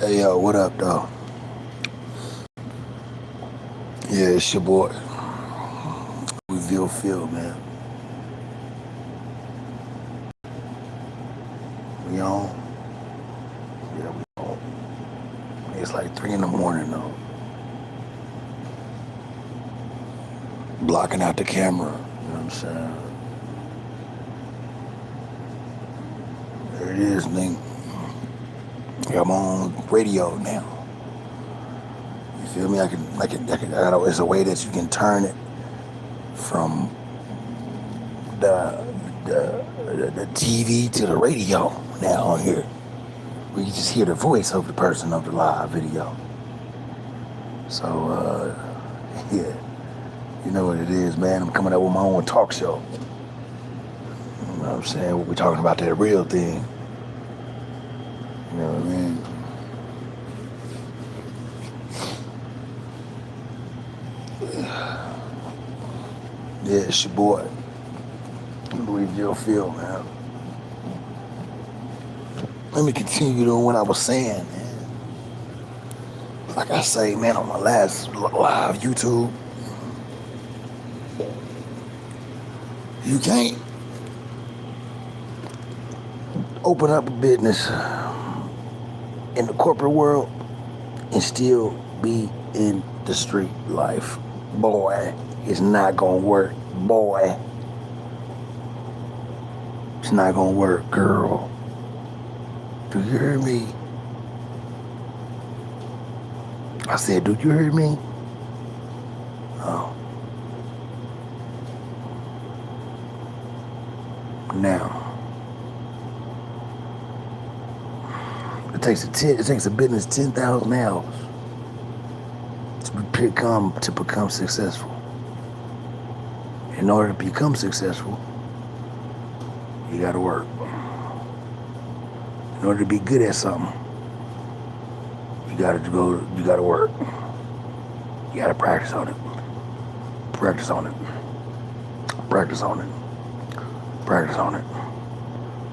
Hey yo, what up though? Yeah, it's your boy, LouisvillePhil, man. We on? Yeah, we on. It's like 3 in the morning though. Blocking out the camera, you know what I'm saying? There it is, nigga. I'm on radio now. You feel me? I know it's a way that you can turn it from the the TV to the radio now on here. Where you just hear the voice of the person of the live video. So, yeah, you know what it is, man. I'm coming up with my own talk show. You know what I'm saying? We're talking about that real thing. You know what I mean? Yeah, it's your boy, LouisvillePhil, man. Let me continue doing what I was saying, man. Like I say, man, on my last live YouTube, you can't open up a business in the corporate world and still be in the street life. Boy, it's not gonna work. Boy, it's not gonna work, girl. Do you hear me? I said, do you hear me? Oh. Now, it takes a business 10,000 hours to become successful. In order to become successful, you gotta work. In order to be good at something, you gotta work. You gotta practice on it. Practice on it. Practice on it. Practice on it.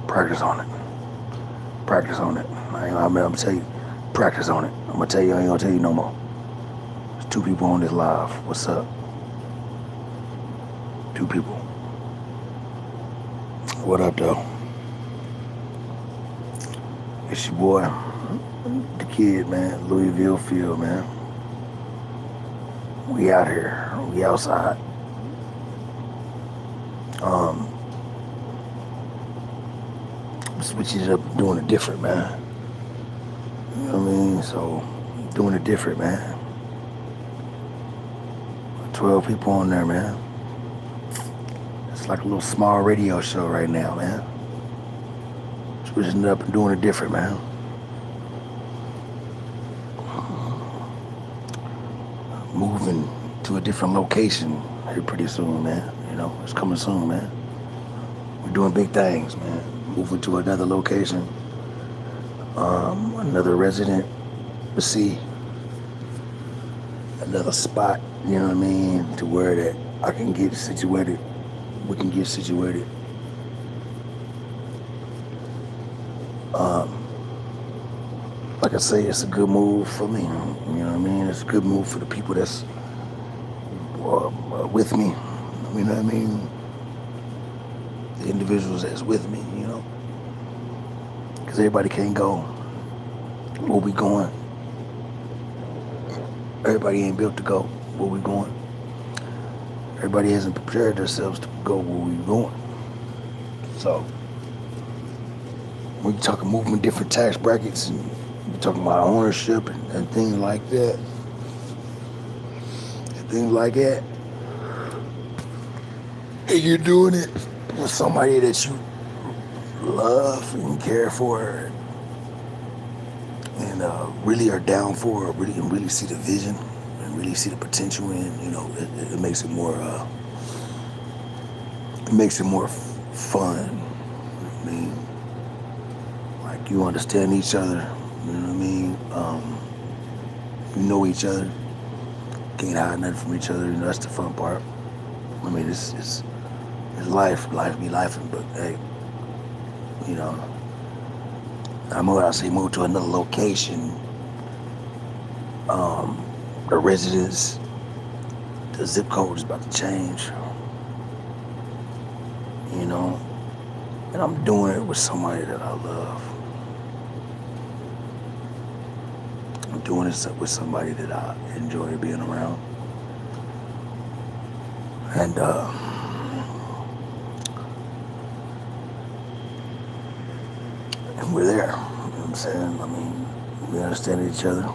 Practice on it. Practice on it. I'm gonna tell you, practice on it. I'm gonna tell you, I ain't gonna tell you no more. There's 2 people on this live. What's up? 2 people. What up, though? It's your boy, the kid, man, LouisvillePhil, man. We out here. We outside. Switching it up, doing it different, man. You know what I mean? So, doing it different, man. 12 people on there, man. It's like a little small radio show right now, man. Switching it up and doing it different, man. Moving to a different location here pretty soon, man. You know, it's coming soon, man. We're doing big things, man. Moving to another location, another resident, see, another spot, you know what I mean, to where that I can get situated, we can get situated. Like I say, it's a good move for me, you know what I mean? It's a good move for the people that's with me, you know what I mean? The individuals that's with me, you know? Because everybody can't go where we going. Everybody ain't built to go where we going. Everybody hasn't prepared themselves to go where we going. So, when you talking moving different tax brackets and you're talking about ownership and things like that, and you're doing it with somebody that you love and care for and really are down for, really see the vision and really see the potential in, you know, it makes it more fun. I mean, like you understand each other, you know what I mean? You know each other, can't hide nothing from each other, you know, that's the fun part. I mean, it's life be lifing, but hey, you know, I say move to another location The residents, the zip code is about to change, you know, and I'm doing it with somebody that I love. I'm doing it with somebody that I enjoy being around. And we're there, you know what I'm saying? I mean, we understand each other.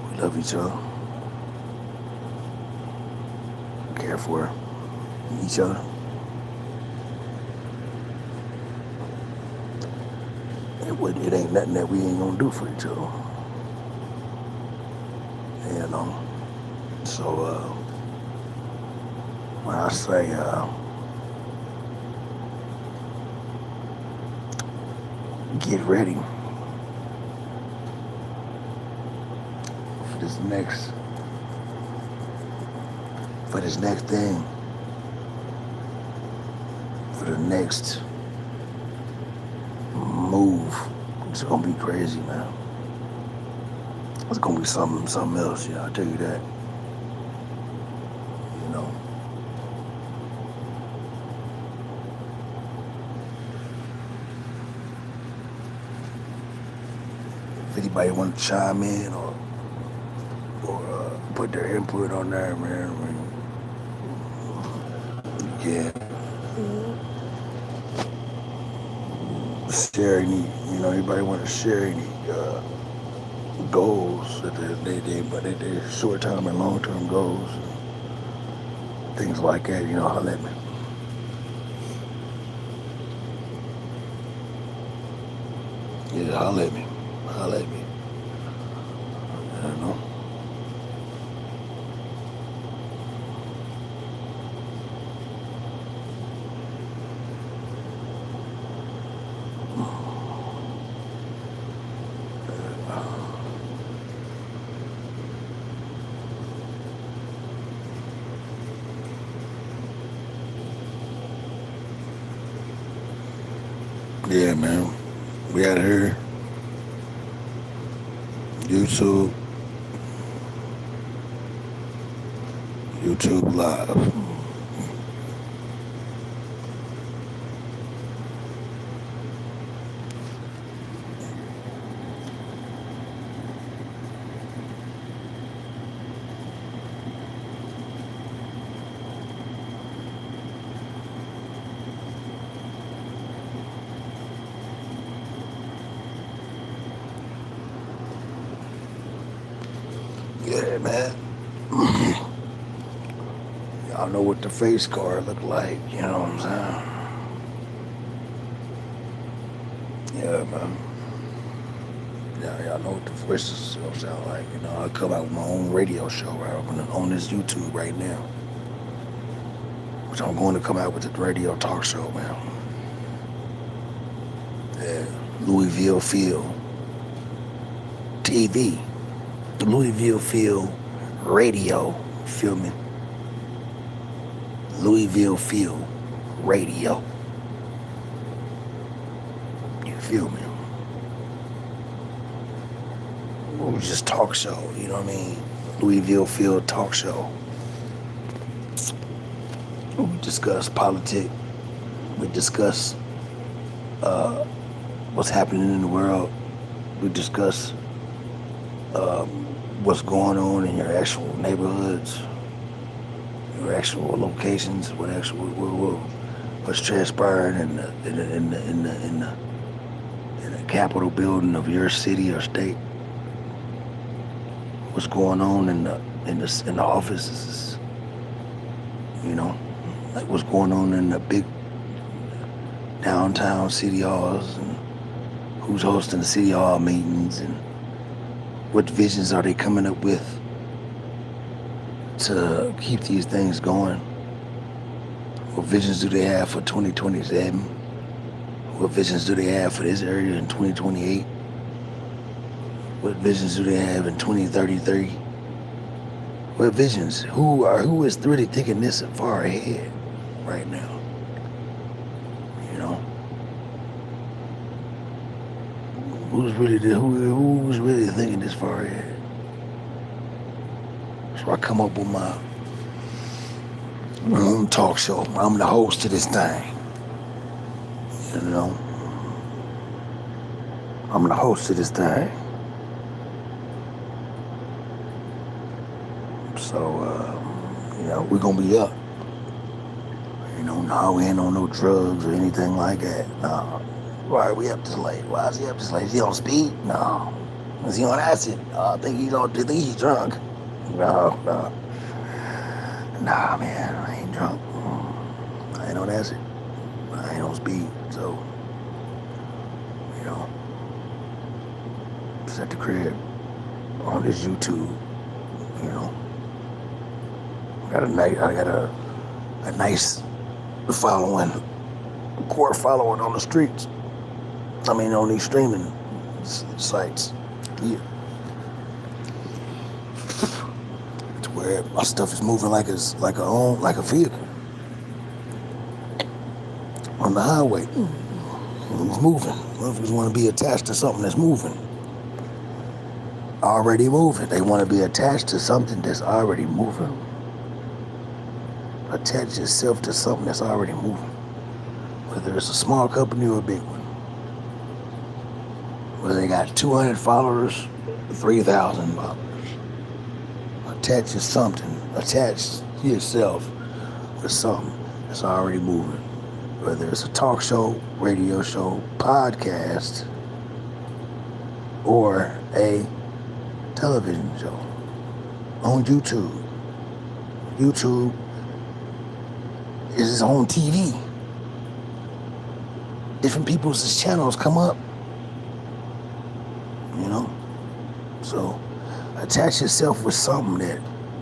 We love each other. Care for each other. It ain't nothing that we ain't gonna do for each other. You know? So, when I say, get ready for this next thing, for the next move. It's gonna be crazy, man. It's gonna be something else, yeah, I'll tell you that. You know. If anybody want to chime in or put their input on there, man, yeah. Share any, you know, anybody want to share any goals that they short-term and long-term goals, things like that, you know, holler at me. Yeah, holler at me. Holler at me. I don't know. Yeah, man. We out here. YouTube Live. Yeah, man. Y'all know what the face card look like, you know what I'm saying? Yeah, man. Yeah, y'all know what the voices sound like. You know, I come out with my own radio show right on this YouTube right now. Which I'm going to come out with the radio talk show, man. Yeah, LouisvillePhilTV. LouisvillePhil Radio. Feel me? LouisvillePhil Radio. You feel me? It was just talk show, you know what I mean? LouisvillePhil Talk Show. We discuss politics. We discuss what's happening in the world. We discuss what's going on in your actual neighborhoods, your actual locations, what's transpiring in the Capitol building of your city or state. What's going on in the offices, you know, like what's going on in the big downtown city halls, and who's hosting the city hall meetings, and what visions are they coming up with to keep these things going? What visions do they have for 2027? What visions do they have for this area in 2028? What visions do they have in 2033? What visions? Who is really thinking this far ahead right now? You know? Who's really thinking this far ahead? So I come up with my own talk show. I'm the host of this thing. You know, I'm the host of this thing. So, we're gonna be up. No, we ain't on no drugs or anything like that. No. Why are we up this late? Why is he up this late? Is he on speed? No. Is he on acid? I think he's drunk. No. Nah, man, I ain't drunk. I ain't on acid. I ain't on speed. So, just at the crib on this YouTube. I got a nice following, core following on the streets. On these streaming sites. Yeah. To where my stuff is moving like a vehicle on the highway. It's moving. Motherfuckers want to be attached to something that's moving. Already moving. They want to be attached to something that's already moving. Attach yourself to something that's already moving. Whether it's a small company or a big one. Whether they got 200 followers, 3,000 followers. Attach to something. Attach yourself to something that's already moving. Whether it's a talk show, radio show, podcast, or a television show on YouTube. YouTube is its own TV. Different people's channels come up. So attach yourself with something that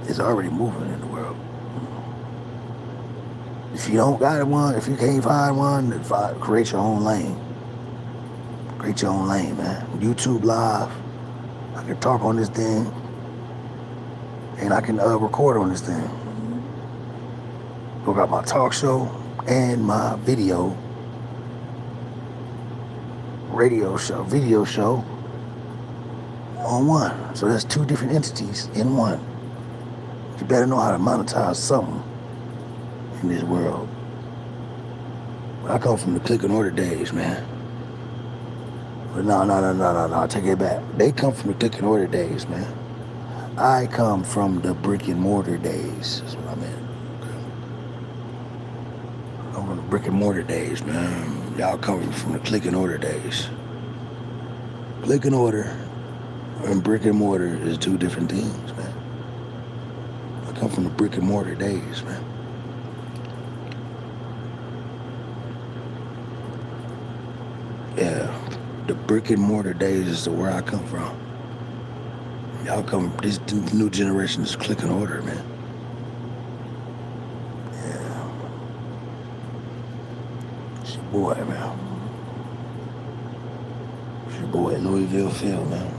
is already moving in the world. If you don't got one, if you can't find one, then create your own lane. Create your own lane, man. YouTube Live. I can talk on this thing, and I can record on this thing. I got my talk show and my video show on one. So that's two different entities in one. You better know how to monetize something in this world. I come from the click and order days, man. But no, take it back. They come from the click and order days, man. I come from the brick and mortar days. That's what I meant. I'm from the brick and mortar days, man. Y'all come from the click and order days. Click and order and brick and mortar is two different things, man. I come from the brick and mortar days, man. Yeah, the brick and mortar days is where I come from. Y'all come, this new generation is click and order, man. Yeah. It's your boy, man. It's your boy, LouisvillePhil, man.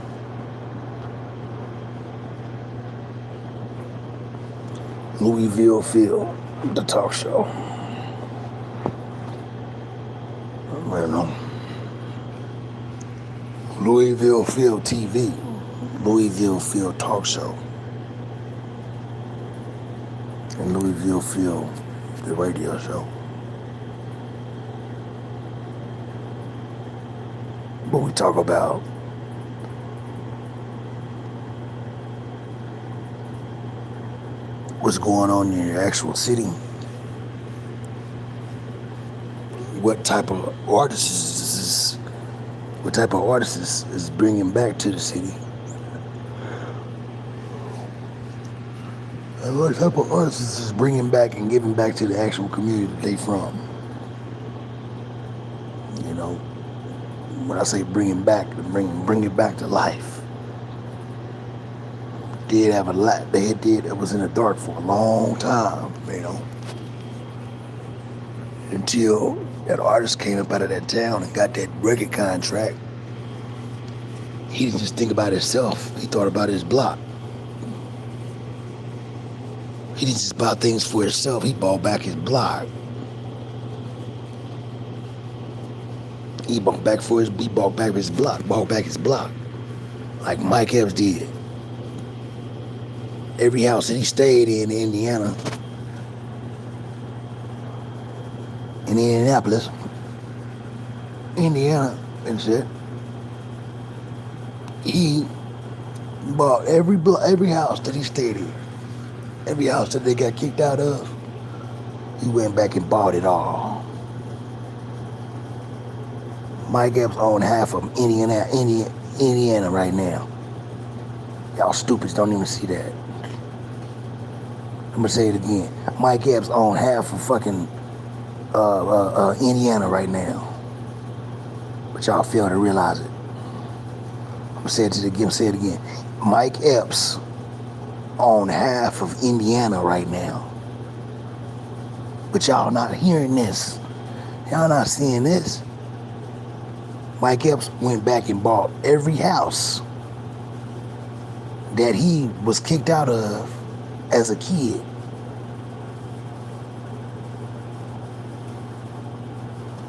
LouisvillePhil, the talk show. LouisvillePhilTV, LouisvillePhil talk show, and LouisvillePhil, the radio show. But we talk about what's going on in your actual city, what type of artists is bringing back to the city, and what type of artists is bringing back and giving back to the actual community that they from. When I say bring it back to life. Did have a lot. They did. It was in the dark for a long time, until that artist came up out of that town and got that record contract. He didn't just think about himself. He thought about his block. He didn't just buy things for himself. He bought back his block. He bought back his block, like Mike Epps did. Every house that he stayed in Indiana, in Indianapolis, Indiana, and shit, he bought every house that he stayed in, every house that they got kicked out of. He went back and bought it all. Mike Epps owned half of Indiana right now. Y'all stupids don't even see that. I'm gonna say it again. Mike Epps owned half of fucking Indiana right now. But y'all fail to realize it. I'm gonna say it again. Mike Epps owned half of Indiana right now. But y'all not hearing this. Y'all not seeing this. Mike Epps went back and bought every house that he was kicked out of as a kid.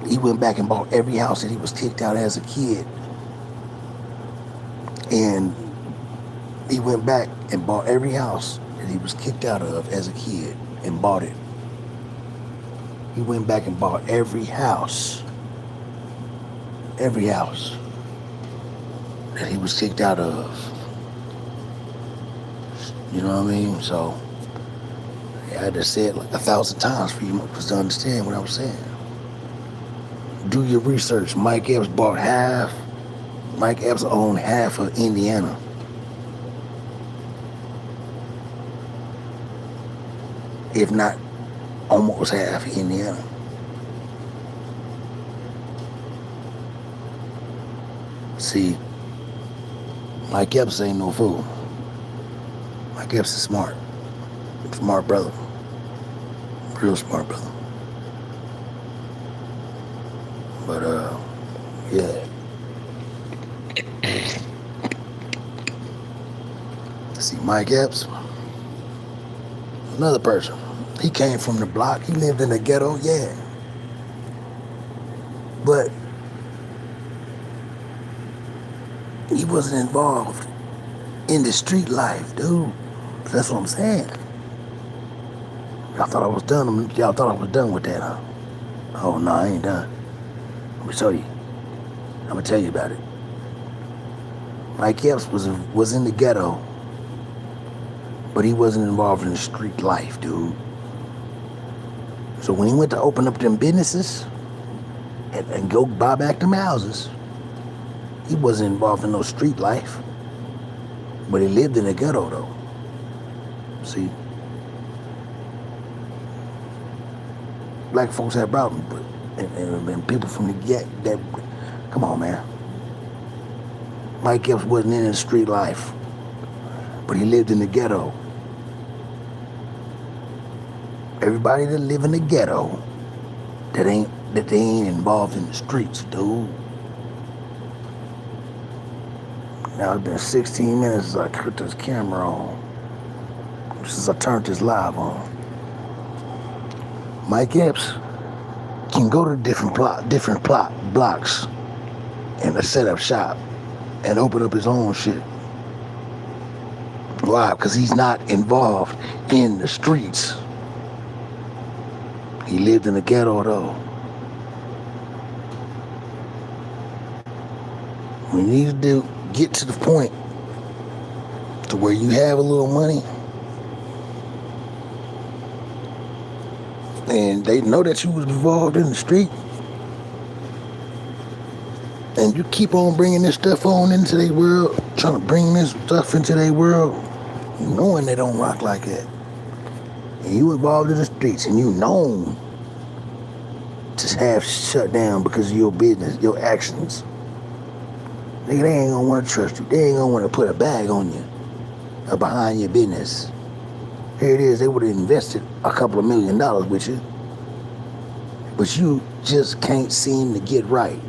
He went back and bought every house that he was kicked out as a kid. And he went back and bought every house that he was kicked out of as a kid and bought it. He went back and bought every house that he was kicked out of. You know what I mean? So, I had to say it like 1,000 times for you to understand what I was saying. Do your research. Mike Epps owned half of Indiana. If not almost half of Indiana. See, Mike Epps ain't no fool. Mike Epps is smart. Smart brother. Real smart brother. But, yeah. See, Mike Epps, another person. He came from the block. He lived in the ghetto, yeah. But he wasn't involved in the street life, dude. That's what I'm saying. Y'all thought I was done. Y'all thought I was done with that, huh? Oh, no, I ain't done. I'm gonna show you. I'm gonna tell you about it. Mike Epps was in the ghetto, but he wasn't involved in the street life, dude. So when he went to open up them businesses and go buy back them houses, he wasn't involved in no street life. But he lived in the ghetto, though. See? Black folks have problems, but and people from the that come on, man. Mike Epps wasn't in the street life, but he lived in the ghetto. Everybody that live in the ghetto that they ain't involved in the streets, dude. Now it's been 16 minutes since I put this camera on. Since I turned this live on. Mike Epps can go to different blocks and set up shop and open up his own shit. Why? Because he's not involved in the streets. He lived in the ghetto, though. We need to get to the point to where you have a little money and they know that you was involved in the street, and you keep on bringing this stuff on into their world, trying to bring this stuff into their world, knowing they don't rock like that. And you involved in the streets, and you known to have shut down because of your business, your actions. Nigga, they ain't gonna want to trust you. They ain't gonna want to put a bag on you or behind your business. Here it is, they would have invested a couple of $1 million with you, but you just can't seem to get right.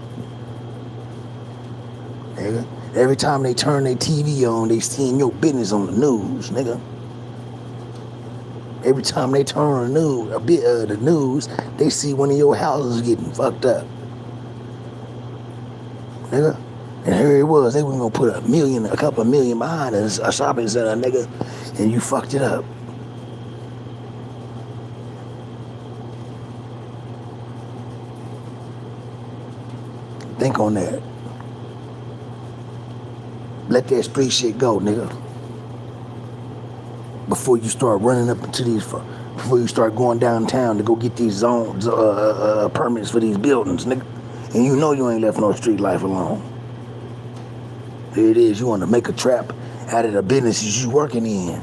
Nigga, every time they turn their TV on, they seeing your business on the news, nigga. Every time they turn on the news, they see one of your houses getting fucked up. nigga. And here it was, they were gonna put a couple of million behind us, a shopping center, nigga, and you fucked it up. Think on that. Let that street shit go, nigga. Before you start running up into these, before you start going downtown to go get these zones, permits for these buildings, nigga. And you know you ain't left no street life alone. Here it is, you want to make a trap out of the businesses you working in.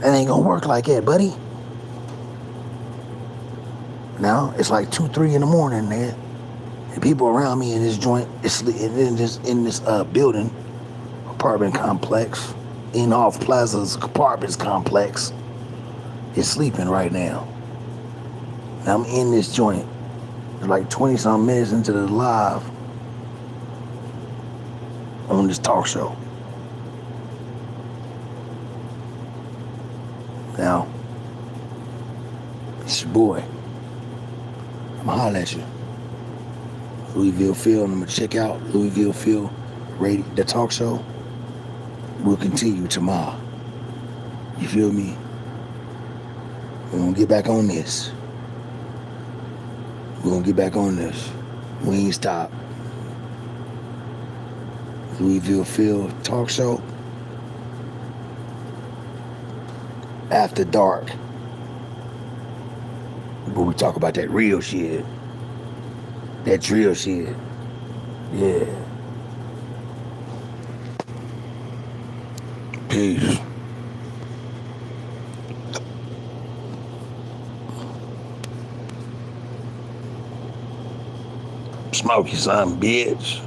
That ain't gonna work like that, buddy. Now, it's like 2, 3 in the morning, man. And people around me in this joint, in this building, apartment complex, in off Plaza's apartments complex, is sleeping right now. And I'm in this joint. It's like 20-some minutes into the live on this talk show. Now, it's your boy. I'ma holler at you. Louisville Phil, and I'm gonna check out Louisville Phil radio, the talk show. We'll continue tomorrow. You feel me? We're gonna get back on this. We're gonna get back on this. We ain't stop. Louisville Phil talk show. After dark. Where we talk about that real shit. That real shit. Yeah. Peace. Smoke you some, bitch.